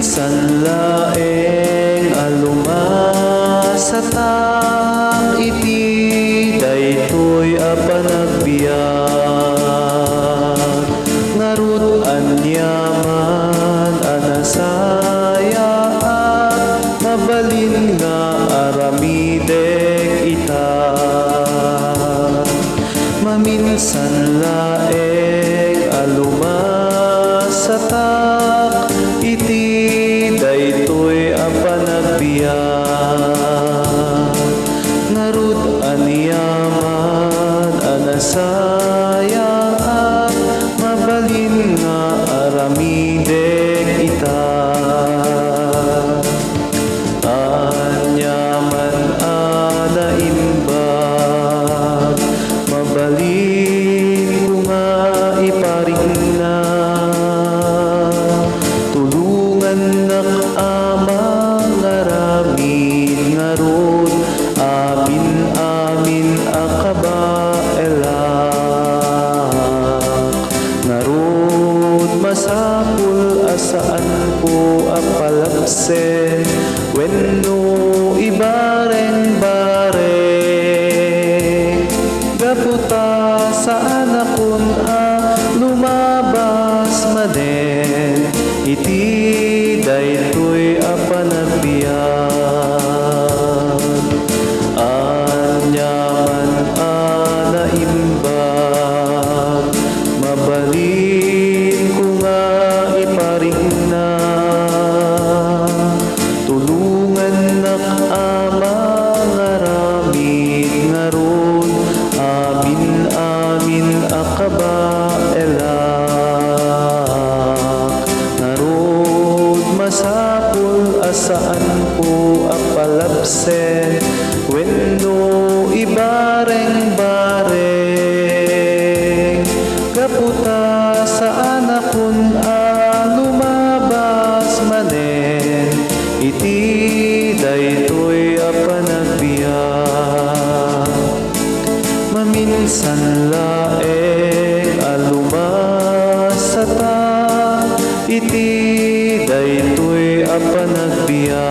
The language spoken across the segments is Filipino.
Maminsan laeng aluma sa tak iti daytoy a panagbiag ngarut anyaman anasaya at mabalin nga aramidek ita. Maminsan laeng aluma sa tak iti daytoy a panagbiag ngarud anyaman anasaya at mabalin nga aramidek ita. Anyaman anaimbag mabalin ko nga iparing na amang ngaramin ngarud amin akabaelak ngarud masapul asaan ko apalagse wenno ibareng-bareng gaputa saan akon lumabas manen iti daytoy a panagbiag. Anyaman anaimbag mabalin ko nga iparing na tulungan nak amang ngaramid ngarud amin akabaelak ngarud masapul asaan ko apalabsen wenno ibareng-bareng gaputa saan akon lumabas manen iti daytoy a panagbiag. Maminsan laeng aluma sa tak iti daytoy a panagbiag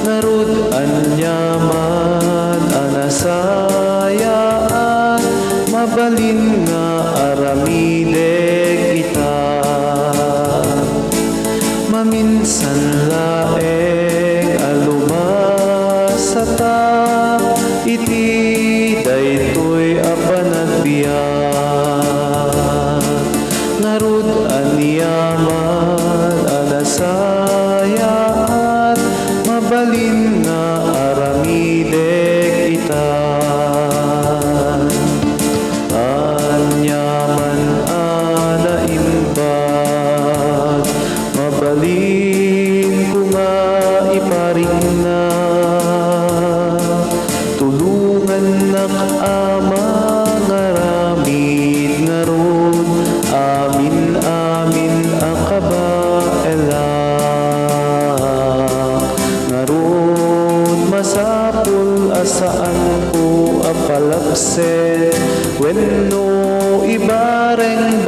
ngarud anyaman anasaya at mabalin nga aramidek ita. Maminsan laeng aluma sa tak iti daytoy a panagbiag ngarud anyaman anasaya at mabalin nga aramidek ita. Anyaman anaimbag mabalin ko nga iparing na tulungan nak amang ngaramid ngarud amin akabaelak ngarud masapul asaan ko apalagse wenno ibareng